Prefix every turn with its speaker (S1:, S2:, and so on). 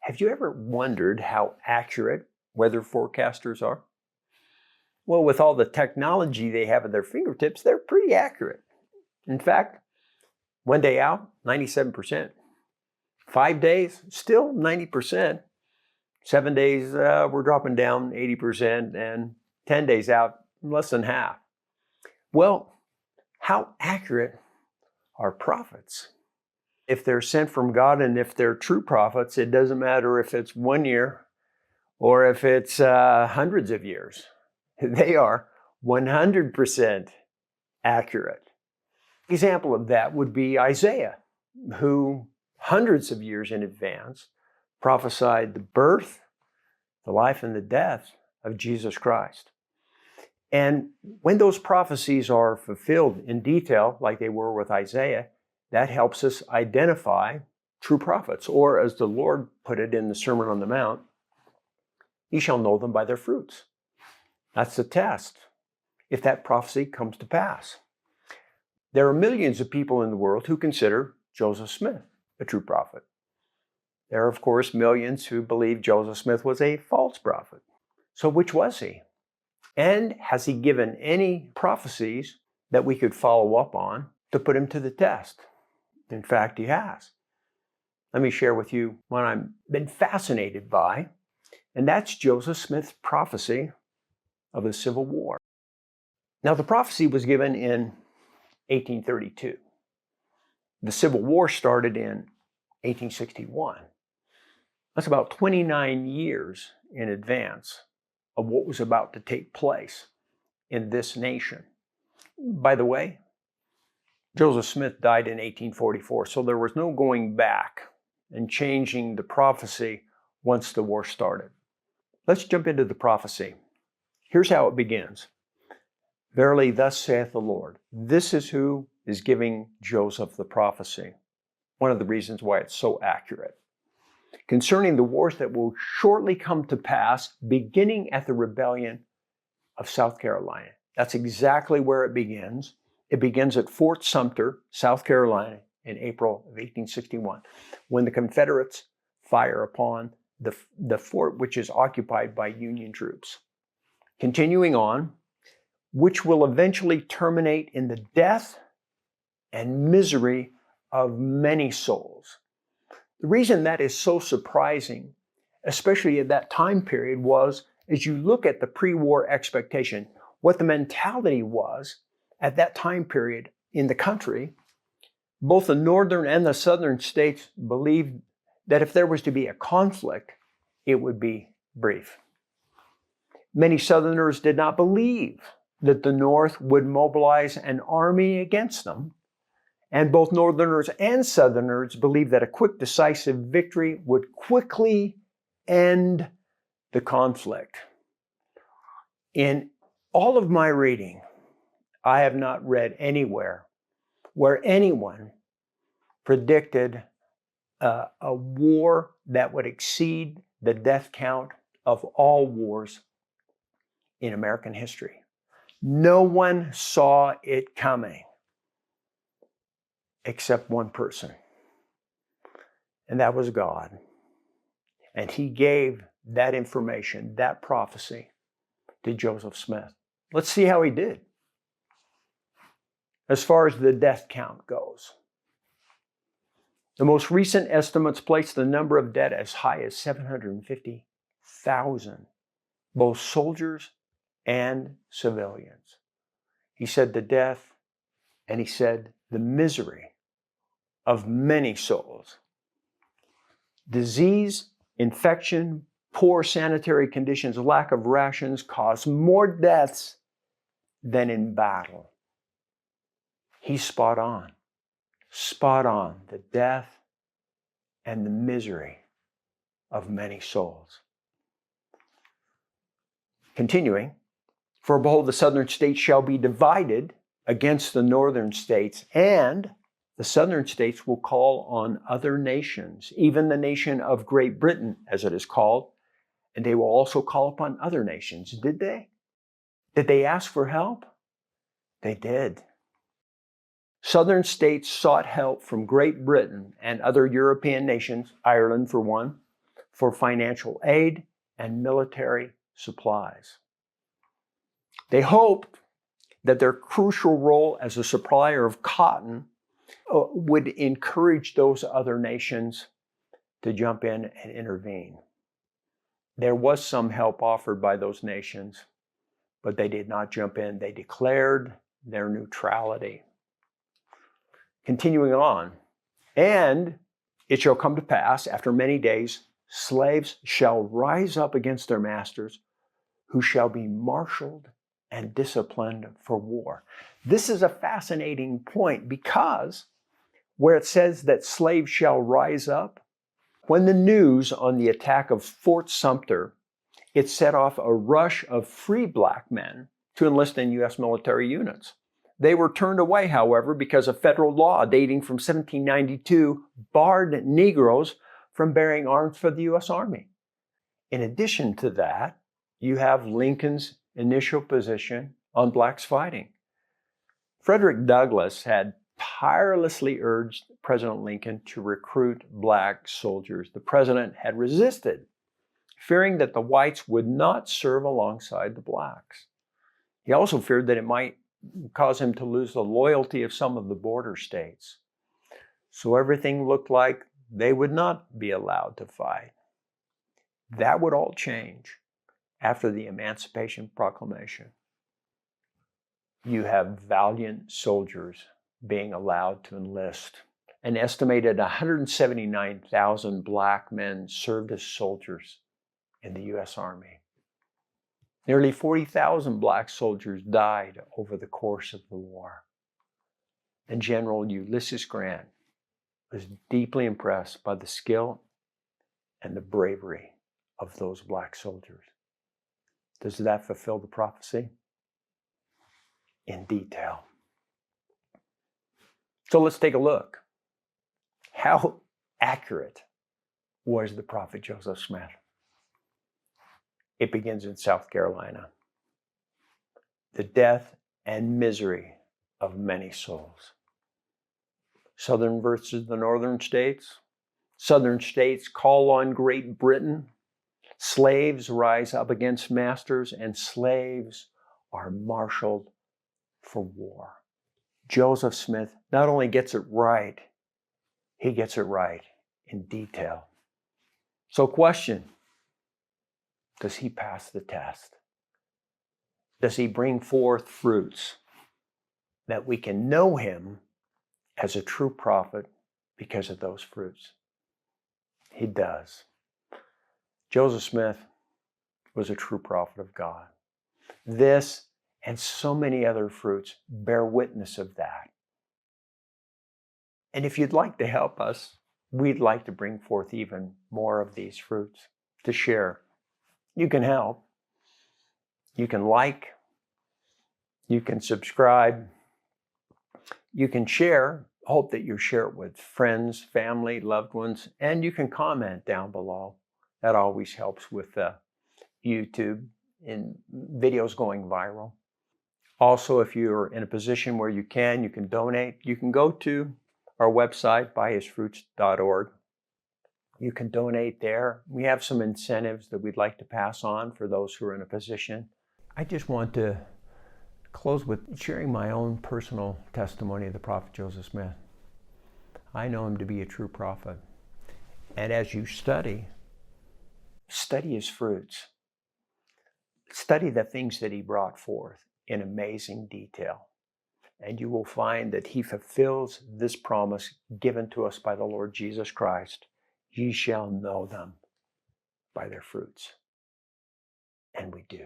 S1: Have you ever wondered how accurate weather forecasters are? Well, with all the technology they have at their fingertips, they're pretty accurate. In fact, one day out, 97%. 5 days, still 90%. 7 days, we're dropping down 80%, and 10 days out, less than half. Well, how accurate are prophets? If they're sent from God and if they're true prophets, it doesn't matter if it's 1 year or if it's hundreds of years. They are 100% accurate. Example of that would be Isaiah, who hundreds of years in advance prophesied the birth, the life, and the death of Jesus Christ. And when those prophecies are fulfilled in detail, like they were with Isaiah, that helps us identify true prophets. Or as the Lord put it in the Sermon on the Mount, "You shall know them by their fruits." That's the test, if that prophecy comes to pass. There are millions of people in the world who consider Joseph Smith a true prophet. There are, of course, millions who believe Joseph Smith was a false prophet. So which was he? And has he given any prophecies that we could follow up on to put him to the test? In fact, he has. Let me share with you one I've been fascinated by, and that's Joseph Smith's prophecy of the Civil War. Now, the prophecy was given in 1832. The Civil War started in 1861. That's about 29 years in advance of what was about to take place in this nation. By the way, Joseph Smith died in 1844, so there was no going back and changing the prophecy once the war started. Let's jump into the prophecy. Here's how it begins. "Verily, thus saith the Lord." This is who is giving Joseph the prophecy. One of the reasons why it's so accurate. "Concerning the wars that will shortly come to pass, beginning at the rebellion of South Carolina." That's exactly where it begins. It begins at Fort Sumter, South Carolina, in April of 1861, when the Confederates fire upon the fort, which is occupied by Union troops. Continuing on, "which will eventually terminate in the death and misery of many souls." The reason that is so surprising, especially at that time period, was as you look at the pre-war expectation, what the mentality was at that time period in the country, both the northern and the southern states believed that if there was to be a conflict, it would be brief. Many Southerners did not believe that the North would mobilize an army against them, and both Northerners and Southerners believed that a quick, decisive victory would quickly end the conflict. In all of my reading, I have not read anywhere where anyone predicted a war that would exceed the death count of all wars in American history. No one saw it coming except one person, and that was God. And he gave that information, that prophecy, to Joseph Smith. Let's see how he did. As far as the death count goes, the most recent estimates place the number of dead as high as 750,000, both soldiers and civilians. He said the death, and he said the misery of many souls. Disease, infection, poor sanitary conditions, lack of rations cause more deaths than in battle. He's spot on. Spot on. The death and the misery of many souls. Continuing, "For behold, the southern states shall be divided against the northern states, and the southern states will call on other nations, even the nation of Great Britain, as it is called, and they will also call upon other nations." Did they? Did they ask for help? They did. Southern states sought help from Great Britain and other European nations, Ireland for one, for financial aid and military supplies. They hoped that their crucial role as a supplier of cotton would encourage those other nations to jump in and intervene. There was some help offered by those nations, but they did not jump in. They declared their neutrality. Continuing on, and it shall come to pass after many days, slaves shall rise up against their masters, who shall be marshaled and disciplined for war. This is a fascinating point because where it says that slaves shall rise up, when the news on the attack of Fort Sumter, it set off a rush of free black men to enlist in U.S. military units. They were turned away, however, because a federal law dating from 1792 barred Negroes from bearing arms for the U.S. Army. In addition to that, you have Lincoln's initial position on blacks fighting. Frederick Douglass had tirelessly urged President Lincoln to recruit black soldiers. The president had resisted, fearing that the whites would not serve alongside the blacks. He also feared that it might cause him to lose the loyalty of some of the border states. So everything looked like they would not be allowed to fight. That would all change after the Emancipation Proclamation. You have valiant soldiers being allowed to enlist. An estimated 179,000 black men served as soldiers in the U.S. Army. Nearly 40,000 black soldiers died over the course of the war. And General Ulysses Grant was deeply impressed by the skill and the bravery of those black soldiers. Does that fulfill the prophecy? In detail. So let's take a look. How accurate was the prophet Joseph Smith? It begins in South Carolina. The death and misery of many souls. Southern versus the northern states. Southern states call on Great Britain. Slaves rise up against masters, and slaves are marshaled for war. Joseph Smith not only gets it right, he gets it right in detail. So question, does he pass the test? Does he bring forth fruits that we can know him as a true prophet because of those fruits? He does. Joseph Smith was a true prophet of God. This and so many other fruits bear witness of that. And if you'd like to help us, we'd like to bring forth even more of these fruits to share. You can help. You can like. You can subscribe. You can share. Hope that you share it with friends, family, loved ones, and you can comment down below. That always helps with YouTube and videos going viral. Also, if you're in a position where you can donate. You can go to our website, buyhisfruits.org. You can donate there. We have some incentives that we'd like to pass on for those who are in a position. I just want to close with sharing my own personal testimony of the prophet Joseph Smith. I know him to be a true prophet. And as you study his fruits. Study the things that he brought forth in amazing detail. And you will find that he fulfills this promise given to us by the Lord Jesus Christ. Ye shall know them by their fruits. And we do.